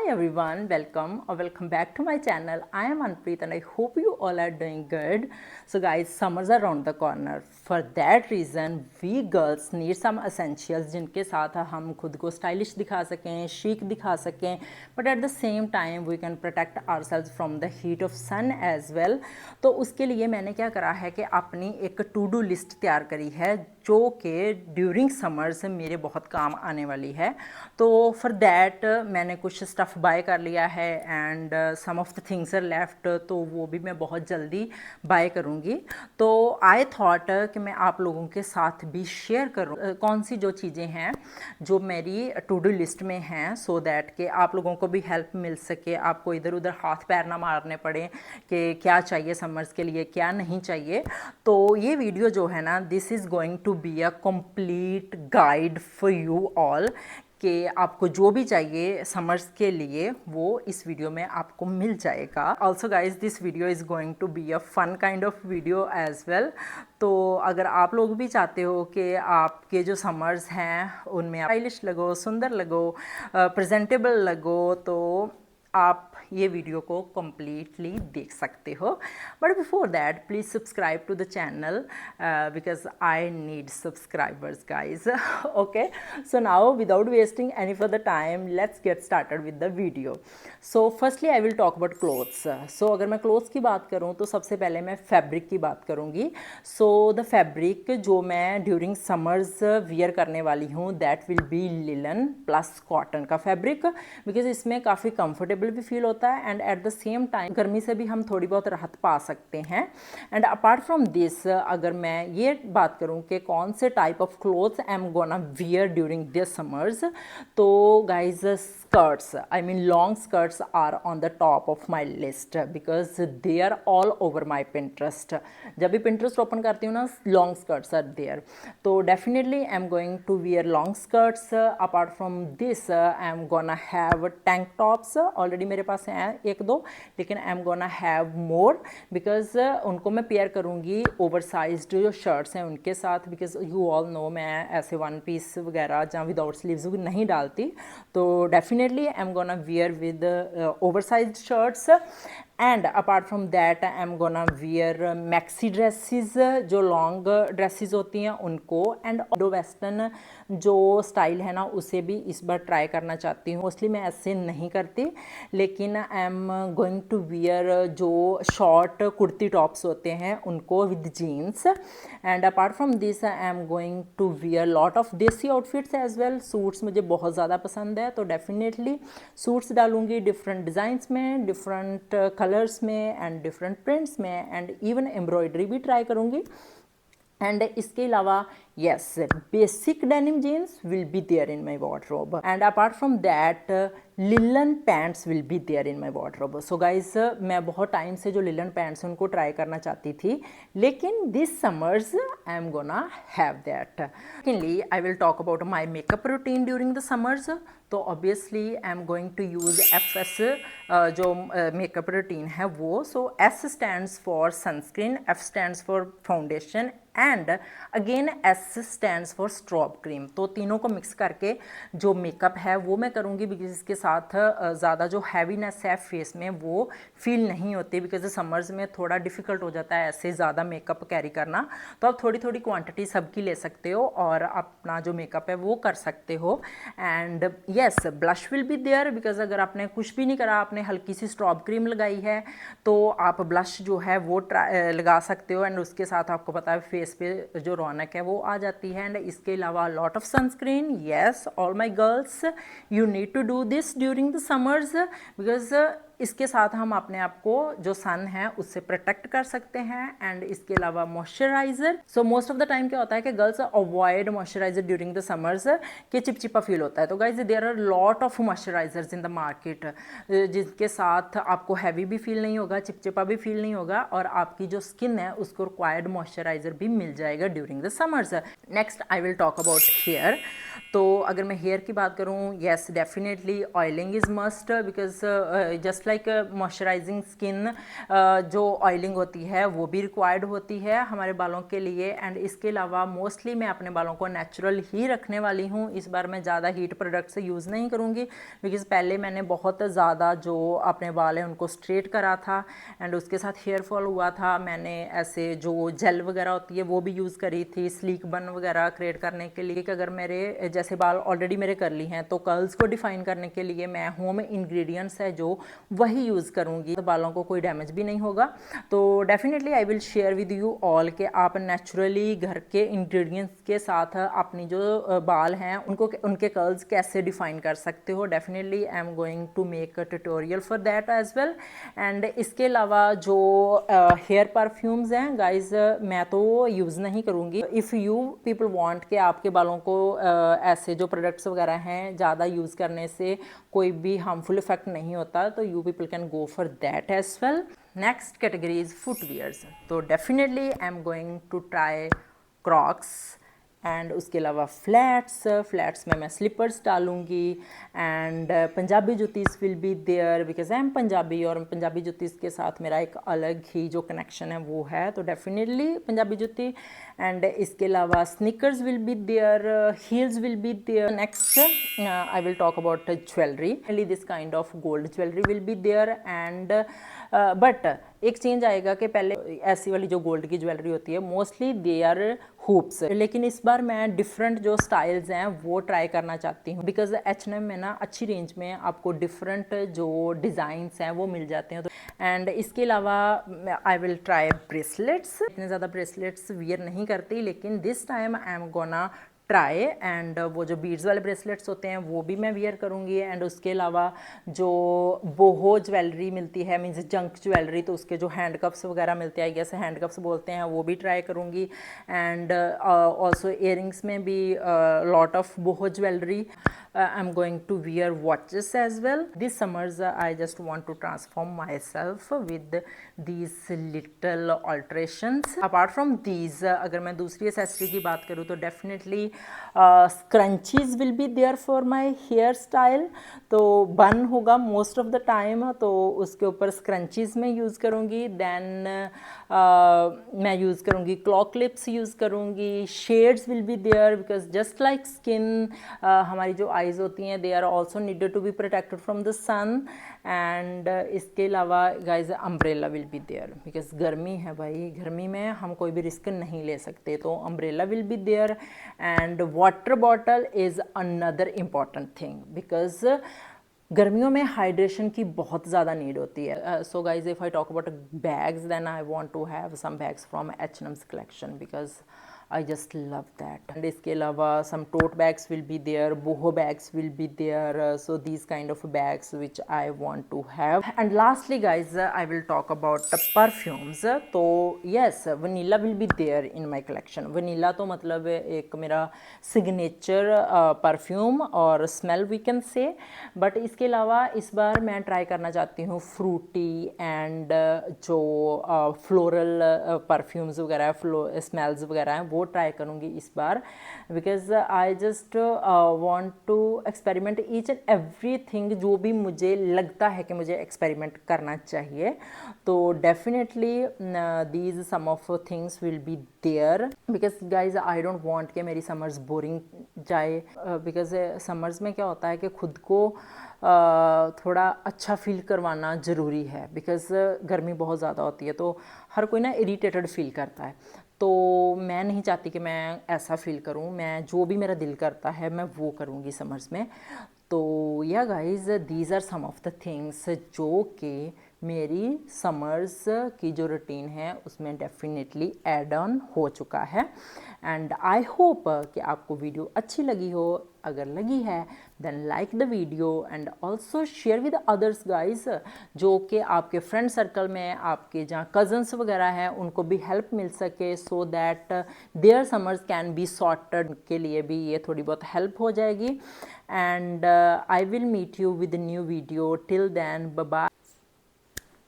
everyone, welcome back to my channel. I am Anpreet and I hope you all are doing good. So guys, summers are around the corner. For that reason, we girls need some essentials जिनके साथ हम खुद को stylish दिखा सकें, chic दिखा सकें, but at the same time we can protect ourselves from the heat of sun as well. तो उसके लिए मैंने क्या करा है कि अपनी एक टू डू लिस्ट तैयार करी है जो कि ड्यूरिंग समर्स मेरे बहुत काम आने वाली है. तो फॉर दैट मैंने कुछ स्टफ़ बाय कर लिया है and some of the things are left, तो वो भी मैं बहुत जल्दी बाय करूँगी. तो आई थॉट कि मैं आप लोगों के साथ भी शेयर करूँ कौन सी जो चीज़ें हैं जो मेरी टू डू लिस्ट में हैं, सो दैट कि आप लोगों को भी हेल्प मिल सके, आपको इधर उधर हाथ पैर ना मारने पड़े कि क्या चाहिए समर्स के लिए क्या नहीं चाहिए. तो ये वीडियो जो है ना, this is going to be a complete guide for you all कि आपको जो भी चाहिए समर्स के लिए वो इस वीडियो में आपको मिल जाएगा. Also guys this video is going to be a fun kind of video as well. तो अगर आप लोग भी चाहते हो कि आपके जो समर्स हैं उनमें स्टाइलिश लगो, सुंदर लगो, प्रेजेंटेबल लगो, तो आप ये वीडियो को कम्प्लीटली देख सकते हो. But before that please subscribe to the channel because I need subscribers guys. Okay, so now without wasting any further time let's get started with the video. So firstly I will talk about clothes. So अगर मैं clothes की बात करूँ तो सबसे पहले मैं fabric की बात करूँगी. सो द फैब्रिक जो मैं ड्यूरिंग समर्स वियर करने वाली हूँ that will be linen plus cotton का फैब्रिक, बिकॉज इसमें काफ़ी कंफर्टेबल भी फील होता है and at the same time गर्मी से भी हम थोड़ी बहुत राहत पा सकते हैं. एंड अपार्ट फ्रॉम दिस अगर मैं ये बात करूँ कि कौन से type of clothes I am gonna wear during this summers, तो guys skirts, I mean long skirts are on the top of my list because they are all over my Pinterest. जब भी Pinterest ओपन करती हूँ ना, long skirts are there. तो definitely I'm going to wear long skirts. Apart from this I'm gonna have tank tops. Already मेरे पास हैं एक दो, लेकिन I'm gonna have more because उनको मैं पेयर करूँगी oversized जो shirts हैं उनके साथ, because you all know मैं ऐसे one piece वगैरह जहाँ without sleeves नहीं डालती. तो definitely I'm gonna wear with oversized shirts. And apart from that I am gonna wear maxi dresses, जो लॉन्ग ड्रेसेस होती हैं उनको, एंड इंडो वेस्टर्न जो स्टाइल है ना उसे भी इस बार ट्राई करना चाहती हूँ. मोस्टली मैं ऐसे नहीं करती, लेकिन I am going to wear जो शॉर्ट कुर्ती टॉप्स होते हैं उनको with jeans. And apart from this I am going to wear lot of desi outfits as well. Suits मुझे बहुत ज़्यादा पसंद है, तो डेफिनेटली सूट्स डालूंगी डिफरेंट डिज़ाइंस में, डिफरेंट कलर्स में एंड डिफरेंट प्रिंट्स में, एंड इवन एम्ब्रॉयडरी भी ट्राई करूँगी. एंड इसके अलावा yes, basic denim jeans will be there in my wardrobe, and apart from that linen pants will be there in my wardrobe. So guys, मैं बहुत time से जो linen pants उनको try करना चाहती थी, लेकिन this summers I am gonna have that. Secondly I will talk about my makeup routine during the summers. तो obviously I am going to use FS जो मेकअप रूटीन है वो. So S stands for sunscreen, F stands for foundation, and again S stands for strobe cream. तो तीनों को mix करके जो makeup है वो मैं करूँगी, बिकॉज इसके साथ ज़्यादा जो हैवीनेस है फेस में वो फील नहीं होती, बिकॉज समर्स में थोड़ा डिफ़िकल्ट हो जाता है ऐसे ज़्यादा मेकअप कैरी करना. तो आप थोड़ी थोड़ी क्वांटिटी सबकी ले सकते हो और अपना जो मेकअप है वो कर सकते हो. And yes, blush will be there, because अगर आपने कुछ भी नहीं करा, आपने हल्की सी स्ट्रॉब क्रीम लगाई है तो आप ब्लश जो है वो लगा सकते हो, एंड उसके साथ आपको पता है फेस पे जो रौनक है वो आ जाती है. एंड इसके अलावा lot of sunscreen. Yes, all my girls, you need to do this during the summers, because इसके साथ हम अपने आप को जो सन है उससे प्रोटेक्ट कर सकते हैं. एंड इसके अलावा moisturiser. So most of the time क्या होता है कि girls avoid moisturiser during the summers, कि चिपचिपा फील होता है. तो guys there are lot of moisturisers in the market जिसके साथ आपको हैवी भी फील नहीं होगा, चिपचिपा भी फील नहीं होगा, और आपकी जो स्किन है उसको रिक्वायर्ड मॉइस्चराइज़र भी मिल जाएगा during the summers. Next I will talk about hair. तो अगर मैं हेयर की बात करूँ, yes definitely oiling is must, because just like moisturising skin जो ऑयलिंग होती है वो भी रिक्वायर्ड होती है हमारे बालों के लिए। एंड इसके अलावा मोस्टली मैं अपने बालों को नेचुरल ही रखने वाली हूँ। इस बार मैं ज़्यादा हीट प्रोडक्ट्स यूज़ नहीं करूँगी, बिकॉज पहले मैंने बहुत ज़्यादा जो अपने बाल हैं उनको स्ट्रेट करा था एंड उसके साथ हेयर फॉल हुआ था। मैंने ऐसे जो जेल वगैरह होती है वो भी यूज़ करी थी स्लीक बन वगैरह क्रिएट करने के लिए, कि अगर मेरे जैसे बाल ऑलरेडी मेरे कर्ली हैं तो कर्ल्स को डिफाइन करने के लिए मैं होम इंग्रेडिएंट्स है जो वही यूज़ करूँगी, तो बालों को कोई डैमेज भी नहीं होगा। तो definitely I will share with you all कि आप नेचुरली घर के इंग्रेडिएंट्स के साथ अपनी जो बाल हैं उनको उनके कर्ल्स कैसे डिफाइन कर सकते हो। Definitely I am going to make a tutorial for that as well. And इसके अलावा जो हेयर परफ्यूम्स हैं गाइज मैं तो यूज़ नहीं करूँगी। इफ़ यू पीपल वांट कि आपके बालों को ऐसे जो प्रोडक्ट्स वगैरह हैं ज़्यादा यूज़ करने से कोई भी हार्मफुल इफेक्ट नहीं होता, तो you people can go for that as well. Next category is footwears. तो definitely I am going to try crocs and उसके अलावा फ्लैट्स में मैं स्लीपर्स डालूंगी। And Punjabi juttis will be there because I am Punjabi, और पंजाबी जुतीज़ के साथ मेरा एक अलग ही जो कनेक्शन है वो है, तो डेफिनेटली पंजाबी जुती। एंड इसके अलावा sneakers will be there, heels will be there. Next I will talk about jewellery, this kind of gold jewellery will be there. And but एक चेंज आएगा कि पहले ऐसी वाली जो गोल्ड की ज्वेलरी होती है मोस्टली दे आर हुप्स, लेकिन इस बार मैं डिफरेंट जो स्टाइल्स हैं वो ट्राई करना चाहती हूँ, बिकॉज H&M में ना अच्छी रेंज में आपको डिफरेंट जो डिज़ाइंस हैं वो मिल जाते हैं। तो एंड इसके अलावा आई विल ट्राई ब्रेसलेट्स। इतने ज़्यादा ब्रेसलेट्स वियर नहीं करती, लेकिन this time I am gonna try. And वो जो बीड्स वाले ब्रेसलेट्स होते हैं वो भी मैं वियर करूँगी। एंड उसके अलावा जो बोहो ज्वेलरी मिलती है, मीन्स जंक ज्वेलरी, तो उसके जो हैंड कप्स वगैरह मिलते हैं, जैसे हैंड कप्स बोलते हैं, वो भी ट्राई करूँगी। एंड ऑल्सो इयरिंग्स में भी lot of बोहो jewellery. I'm going to wear watches as well. This summers I just want to transform myself with these little alterations. Apart from these, अगर मैं दूसरी एक्सेसरी की बात करूँ तो definitely scrunchies will be there for my hair style. तो बन होगा most of the time, तो उसके ऊपर scrunchies मैं यूज़ करूँगी। Then मैं यूज़ करूँगी claw clips यूज़ करूँगी। Shades will be there because just like skin, हमारी जो आइज़ होती हैं they are also needed to be protected from the sun. And इसके अलावा guys umbrella will be there because गर्मी है भाई, गर्मी में हम कोई भी रिस्क नहीं ले सकते, तो umbrella will be there. And water bottle is another important thing because गर्मियों में हाइड्रेशन की बहुत ज़्यादा नीड होती है। So guys if I talk about bags then I want to have some bags from H&M's collection because I just love that. And इसके अलावा some tote bags will be there, boho bags will be there, so these kind of bags which I want to have. And lastly guys, I will talk about the perfumes. तो yes, vanilla will be there in my collection. Vanilla तो मतलब एक मेरा signature perfume और smell we can say. But इसके अलावा इस बार मैं ट्राई करना चाहती हूँ fruity and जो floral perfumes वगैरह smells वगैरह हैं वो ट्राई करूँगी इस बार, because I just want to experiment each and everything जो भी मुझे लगता है कि मुझे एक्सपेरिमेंट करना चाहिए। तो definitely these some of things will be there because guys I don't want कि मेरी समर्स बोरिंग जाए, बिकॉज समर्स में क्या होता है कि खुद को थोड़ा अच्छा फील करवाना ज़रूरी है, बिकॉज गर्मी बहुत ज़्यादा होती है तो हर कोई ना इरिटेटेड फील करता है, तो मैं नहीं चाहती कि मैं ऐसा फील करूं। मैं जो भी मेरा दिल करता है मैं वो करूंगी समर्स में। तो या guys these are some of the things जो कि मेरी समर्स की जो रूटीन है उसमें डेफिनेटली ऐड ऑन हो चुका है। एंड आई होप कि आपको वीडियो अच्छी लगी हो। अगर लगी है then like the video and also share with others guys, जो कि आपके फ्रेंड सर्कल में आपके जहाँ कज़न्स वगैरह हैं उनको भी हेल्प मिल सके, so that there summers can be sorted, के लिए भी ये थोड़ी बहुत हेल्प हो जाएगी। And I will meet you with new video, till then bye bye.